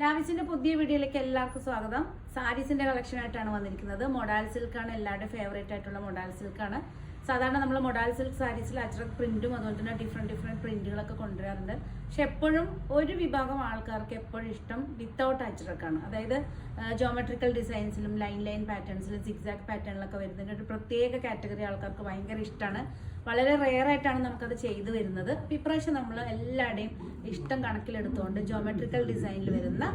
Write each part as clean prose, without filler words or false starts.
ലാവിസിന്റെ പുതിയ വീഡിയോയിലേക്ക് എല്ലാവർക്കും സ്വാഗതം. സാരീസിന്റെ കളക്ഷൻ ആയിട്ടാണ് വന്നിരിക്കുന്നത്. മൊഡാൽ സിൽക്കാണ് എല്ലാവരുടെയും ഫേവറേറ്റ് ആയിട്ടുള്ള മൊഡാൽ സിൽക്കാണ്. സാധാരണ നമ്മൾ മൊഡാൽ സിൽക്ക് സാരീസിൽ അജ്രക് പ്രിന്റും അതുപോലെ തന്നെ ഡിഫറെന്റ് പ്രിന്റുകളൊക്കെ കൊണ്ടുവരാറുണ്ട്. പക്ഷെ എപ്പോഴും ഒരു വിഭാഗം ആൾക്കാർക്ക് എപ്പോഴും ഇഷ്ടം വിത്തൗട്ട് അജ്രക്കാണ്. അതായത് ജോമെട്രിക്കൽ ഡിസൈൻസിലും ലൈൻ പാറ്റേൺസിലും സിക്സാക് പാറ്റേണിലൊക്കെ വരുന്നതിന് ഒരു പ്രത്യേക കാറ്റഗറി ആൾക്കാർക്ക് ഭയങ്കര ഇഷ്ടമാണ്. വളരെ റെയർ ആയിട്ടാണ് നമുക്കത് ചെയ്തു വരുന്നത്. ഇപ്രാവശ്യം നമ്മൾ എല്ലാവരുടെയും ഇഷ്ടം കണക്കിലെടുത്തുകൊണ്ട് ജോമെട്രിക്കൽ ഡിസൈനിൽ വരുന്ന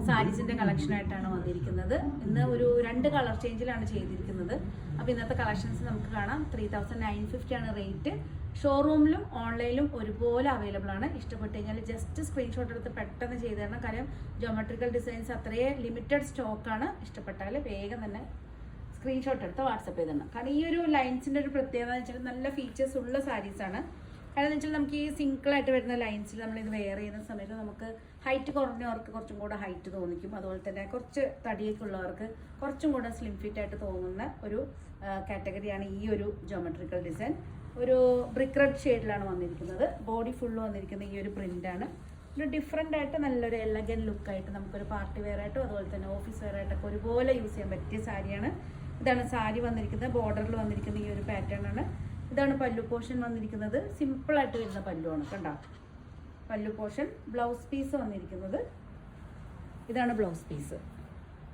സാരീസിന്റെ കളക്ഷൻ ആയിട്ടാണ് വന്നിരിക്കുന്നത്. ഇന്ന് ഒരു 2 കളർ ചേഞ്ചിലാണ് ചെയ്തിരിക്കുന്നത്. അപ്പോൾ ഇന്നത്തെ കളക്ഷൻസ് നമുക്ക് കാണാം. 3950 ആണ് റേറ്റ്. ഷോറൂമിലും ഓൺലൈനിലും ഒരുപോലെ അവൈലബിൾ ആണ്. ഇഷ്ടപ്പെട്ട് കഴിഞ്ഞാൽ ജസ്റ്റ് സ്ക്രീൻഷോട്ട് എടുത്ത് പെട്ടെന്ന് ചെയ്തു തരണം. കാര്യം ജോമെട്രിക്കൽ ഡിസൈൻസ് അത്രയേ ലിമിറ്റഡ് സ്റ്റോക്കാണ്. ഇഷ്ടപ്പെട്ടാൽ വേഗം തന്നെ സ്ക്രീൻഷോട്ട് എടുത്ത് വാട്സപ്പ് ചെയ്തിടണം. കാരണം ഈ ഒരു ലൈൻസിൻ്റെ ഒരു പ്രത്യേകത എന്ന് വെച്ചാൽ നല്ല ഫീച്ചേഴ്സ് ഉള്ള സാരീസാണ്. കാരണം എന്ന് വെച്ചാൽ നമുക്ക് ഈ സിംഗിളായിട്ട് വരുന്ന ലൈൻസിൽ നമ്മളിത് വെയർ ചെയ്യുന്ന സമയത്ത് നമുക്ക് ഹൈറ്റ് കുറഞ്ഞവർക്ക് കുറച്ചും കൂടെ ഹൈറ്റ് തോന്നിക്കും. അതുപോലെ തന്നെ കുറച്ച് തടിയൊക്കെ ഉള്ളവർക്ക് കുറച്ചും കൂടെ സ്ലിം ഫിറ്റ് ആയിട്ട് തോന്നുന്ന ഒരു കാറ്റഗറിയാണ് ഈ ഒരു ജോമെട്രിക്കൽ ഡിസൈൻ. ഒരു ബ്രിക്ക് റെഡ് ഷെയ്ഡിലാണ് വന്നിരിക്കുന്നത്. ബോഡി ഫുള്ള് വന്നിരിക്കുന്ന ഈ ഒരു പ്രിൻ്റാണ്. ഒരു ഡിഫറെൻ്റ് ആയിട്ട് നല്ലൊരു എലഗൻ ലുക്കായിട്ട് നമുക്കൊരു പാർട്ടി വെയർ ആയിട്ടും അതുപോലെ തന്നെ ഓഫീസ് വെയർ ആയിട്ടൊക്കെ ഒരുപോലെ യൂസ് ചെയ്യാൻ പറ്റിയ സാരിയാണ്. ഇതാണ് സാരി വന്നിരിക്കുന്നത്. ബോർഡറിൽ വന്നിരിക്കുന്ന ഈ ഒരു പാറ്റേൺ ആണ്. ഇതാണ് പല്ലു പോർഷൻ വന്നിരിക്കുന്നത്. സിമ്പിളായിട്ട് വരുന്ന പല്ലുവാണ്. കണ്ടോ പല്ലു പോർഷൻ. ബ്ലൗസ് പീസ് വന്നിരിക്കുന്നത് ഇതാണ് ബ്ലൗസ് പീസ്.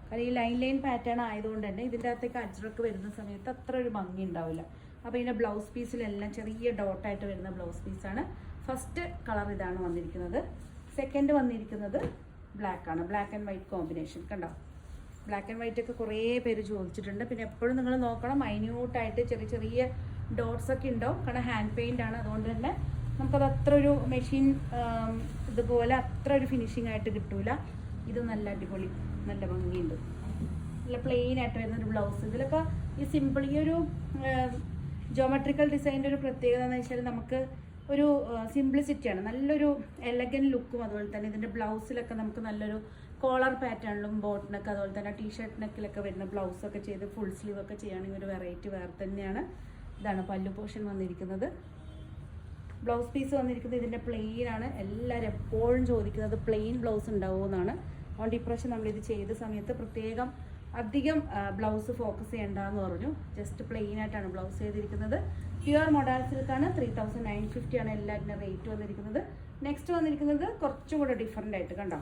കാരണം ഈ ലൈൻ പാറ്റേൺ ആയതുകൊണ്ട് തന്നെ ഇതിൻ്റെ അകത്തേക്ക് അജ്രക്ക് വരുന്ന സമയത്ത് അത്ര ഒരു ഭംഗി ഉണ്ടാവില്ല. അപ്പോൾ ഇതിൻ്റെ ബ്ലൗസ് പീസിലെല്ലാം ചെറിയ ഡോട്ടായിട്ട് വരുന്ന ബ്ലൗസ് പീസാണ്. ഫസ്റ്റ് കളർ ഇതാണ് വന്നിരിക്കുന്നത്. സെക്കൻഡ് വന്നിരിക്കുന്നത് ബ്ലാക്ക് ആണ്. Black and white combination. കണ്ടോ ബ്ലാക്ക് ആൻഡ് വൈറ്റ് ഒക്കെ കുറേ പേര് ചോദിച്ചിട്ടുണ്ട്. പിന്നെ എപ്പോഴും നിങ്ങൾ നോക്കണം, മൈന്യൂട്ടായിട്ട് ചെറിയ ഡോട്ട്സ് ഒക്കെ ഉണ്ടാവും. കാരണം ഹാൻഡ് പെയിൻ്റ് ആണ്. അതുകൊണ്ട് തന്നെ നമുക്കത് അത്ര ഒരു മെഷീൻ ഇതുപോലെ അത്ര ഒരു ഫിനിഷിംഗ് ആയിട്ട് കിട്ടൂല. ഇത് നല്ല അടിപൊളി, നല്ല ഭംഗിയുണ്ട്. നല്ല പ്ലെയിൻ ആയിട്ട് വരുന്നൊരു ബ്ലൗസ്. ഇതിലൊക്കെ ഈ സിമ്പിൾ ഈ ഒരു ജോമെട്രിക്കൽ ഡിസൈൻ്റെ ഒരു പ്രത്യേകത എന്ന് വെച്ചാൽ നമുക്ക് ഒരു സിംപ്ലിസിറ്റിയാണ്. നല്ലൊരു എലഗൻ ലുക്കും അതുപോലെ തന്നെ ഇതിൻ്റെ ബ്ലൗസിലൊക്കെ നമുക്ക് നല്ലൊരു കോളർ പാറ്റേണിലും ബോട്ടിനൊക്കെ അതുപോലെ തന്നെ ടീഷർട്ട് നെക്കിലൊക്കെ വരുന്ന ബ്ലൗസൊക്കെ ചെയ്ത് ഫുൾ സ്ലീവ് ഒക്കെ ചെയ്യുകയാണെങ്കിൽ ഒരു വെറൈറ്റി വേറെ തന്നെയാണ്. ഇതാണ് പല്ലു പോർഷൻ വന്നിരിക്കുന്നത്. ബ്ലൗസ് പീസ് വന്നിരിക്കുന്നത് ഇതിൻ്റെ പ്ലെയിൻ ആണ്. എല്ലാവരും എപ്പോഴും ചോദിക്കുന്നത് പ്ലെയിൻ ബ്ലൗസ് ഉണ്ടാവുമോ എന്നാണ്. അതുകൊണ്ട് ഇപ്രാവശ്യം നമ്മളിത് ചെയ്ത സമയത്ത് പ്രത്യേകം അധികം ബ്ലൗസ് ഫോക്കസ് ചെയ്യേണ്ടെന്ന് പറഞ്ഞു. ജസ്റ്റ് പ്ലെയിൻ ആയിട്ടാണ് ബ്ലൗസ് ചെയ്തിരിക്കുന്നത്. പ്യുവർ മൊഡാൽ സിൽക്കാണ്. 3950 ആണ് എല്ലാറ്റിൻ്റെ റേറ്റ് വന്നിരിക്കുന്നത്. നെക്സ്റ്റ് വന്നിരിക്കുന്നത് കുറച്ചും കൂടെ ഡിഫറെൻ്റ് ആയിട്ട്. കണ്ടോ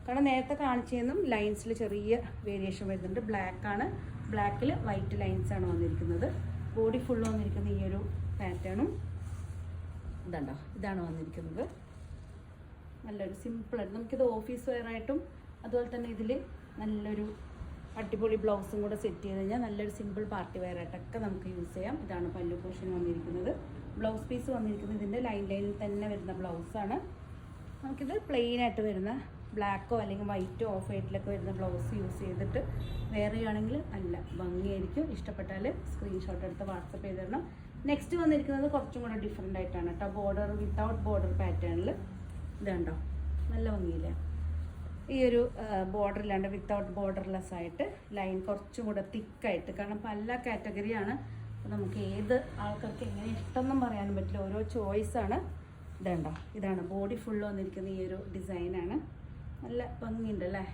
കാരണം നേരത്തെ കാണിച്ചതെന്നും ലൈൻസിൽ ചെറിയ വേരിയേഷൻ വരുന്നുണ്ട്. ബ്ലാക്ക് ആണ്. ബ്ലാക്കിൽ വൈറ്റ് ലൈൻസ് ആണ് വന്നിരിക്കുന്നത്. ബോഡി ഫുള്ള് വന്നിരിക്കുന്ന ഈ ഒരു പാറ്റേണും ഇതുണ്ടോ ഇതാണ് വന്നിരിക്കുന്നത്. നല്ലൊരു സിമ്പിളായിട്ട് നമുക്കിത് ഓഫീസ് വെയർ ആയിട്ടും അതുപോലെ തന്നെ ഇതിൽ നല്ലൊരു അടിപൊളി ബ്ലൗസും കൂടെ സെറ്റ് ചെയ്ത് കഴിഞ്ഞാൽ നല്ലൊരു സിമ്പിൾ പാർട്ടി വെയർ ആയിട്ടൊക്കെ നമുക്ക് യൂസ് ചെയ്യാം. ഇതാണ് പല്ലു പോർഷൻ വന്നിരിക്കുന്നത്. ബ്ലൗസ് പീസ് വന്നിരിക്കുന്നത് ഇതിൻ്റെ ലൈനിൽ തന്നെ വരുന്ന ബ്ലൗസാണ്. നമുക്കിത് പ്ലെയിൻ ആയിട്ട് വരുന്ന ബ്ലാക്കോ അല്ലെങ്കിൽ വൈറ്റോ ഓഫ് വൈറ്റിലൊക്കെ വരുന്ന ബ്ലൗസ് യൂസ് ചെയ്തിട്ട് വെയർ ചെയ്യുകയാണെങ്കിൽ നല്ല ഭംഗിയായിരിക്കും. ഇഷ്ടപ്പെട്ടാൽ സ്ക്രീൻഷോട്ട് എടുത്ത് വാട്സപ്പ് ചെയ്ത് തരണം. നെക്സ്റ്റ് വന്നിരിക്കുന്നത് കുറച്ചും കൂടെ ഡിഫറെൻ്റ് ആയിട്ടാണ് കേട്ടോ. ബോർഡർ വിത്തൗട്ട് ബോർഡർ പാറ്റേണിൽ ഇതുണ്ടോ നല്ല ഭംഗിയില്ലേ. ഈ ഒരു ബോർഡർ ഇല്ലാണ്ട് വിത്തൗട്ട് ബോർഡർലെസ് ആയിട്ട് ലൈൻ കുറച്ചും കൂടെ തിക്കായിട്ട്. കാരണം പല കാറ്റഗറിയാണ്. നമുക്ക് ഏത് ആൾക്കാർക്ക് എങ്ങനെ ഇഷ്ടമൊന്നും പറയാനും പറ്റില്ല. ഓരോ ചോയ്സാണ്. ഇതുണ്ടോ ഇതാണ് ബോഡി ഫുള്ള് വന്നിരിക്കുന്ന ഈ ഒരു ഡിസൈനാണ്. നല്ല ഭംഗിയുണ്ട് അല്ലേ.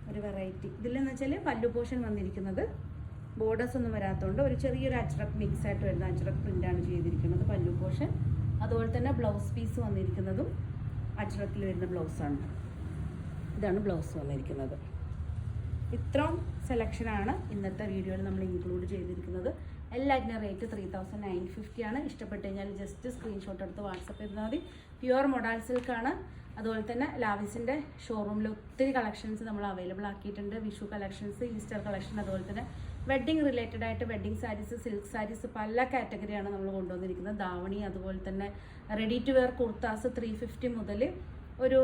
ഒരു വെറൈറ്റി. ഇതിലെന്ന് വെച്ചാൽ പല്ലു പോർഷൻ വന്നിരിക്കുന്നത് ബോർഡേഴ്സ് ഒന്നും വരാത്തതുകൊണ്ട് ഒരു ചെറിയൊരു അജ്രക് മിക്സ് ആയിട്ട് വരുന്ന അജ്രക് പ്രിൻ്റാണ് ചെയ്തിരിക്കുന്നത് പല്ലു പോർഷൻ. അതുപോലെ തന്നെ ബ്ലൗസ് പീസ് വന്നിരിക്കുന്നതും അജ്രക്കിൽ വരുന്ന ബ്ലൗസാണ്. ഇതാണ് ബ്ലൗസ് വന്നിരിക്കുന്നത്. ഇത്രയും സെലക്ഷനാണ് ഇന്നത്തെ വീഡിയോയിൽ നമ്മൾ ഇൻക്ലൂഡ് ചെയ്തിരിക്കുന്നത്. എല്ലാറ്റിനും റേറ്റ് 3950 ആണ്. ഇഷ്ടപ്പെട്ട് കഴിഞ്ഞാൽ ജസ്റ്റ് സ്ക്രീൻഷോട്ട് എടുത്ത് വാട്സപ്പ് ചെയ്താൽ മതി. പ്യുവർ മൊഡാൽ സിൽക്കാണ്. അതുപോലെ തന്നെ ലാവിസിൻ്റെ ഷോറൂമിൽ ഒത്തിരി കളക്ഷൻസ് നമ്മൾ അവൈലബിൾ ആക്കിയിട്ടുണ്ട്. വിഷു കളക്ഷൻസ്, ഈസ്റ്റർ കളക്ഷൻ, അതുപോലെ തന്നെ വെഡ്ഡിങ് റിലേറ്റഡ് ആയിട്ട് വെഡ്ഡിങ് സാരീസ്, സിൽക്ക് സാരീസ് പല കാറ്റഗറിയാണ് നമ്മൾ കൊണ്ടുവന്നിരിക്കുന്നത്. ദാവണി അതുപോലെ തന്നെ റെഡി ടു വെയർ കുർത്താസ് 350 മുതൽ ഒരു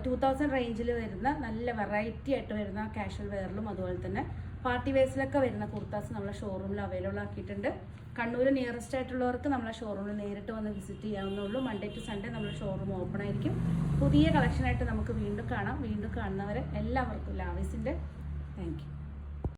2000 റേഞ്ചിൽ വരുന്ന നല്ല വെറൈറ്റി ആയിട്ട് വരുന്ന കാഷ്വൽ വെയറിലും അതുപോലെ തന്നെ പാർട്ടി വെയർസിലൊക്കെ വരുന്ന കുർത്താസ് നമ്മളെ ഷോറൂമിൽ അവൈലബിൾ ആക്കിയിട്ടുണ്ട്. കണ്ണൂർ നിയറസ്റ്റ് ആയിട്ടുള്ളവർക്ക് നമ്മളെ ഷോറൂമിൽ നേരിട്ട് വന്ന് വിസിറ്റ് ചെയ്യാവുന്നുള്ളൂ. മൺഡേ ടു സൺഡേ നമ്മുടെ ഷോറൂം ഓപ്പൺ ആയിരിക്കും. പുതിയ കളക്ഷനായിട്ട് നമുക്ക് വീണ്ടും കാണാം. വീണ്ടും കാണുന്നവരെ എല്ലാവർക്കും ലാവിസിൻ്റെ താങ്ക് യു.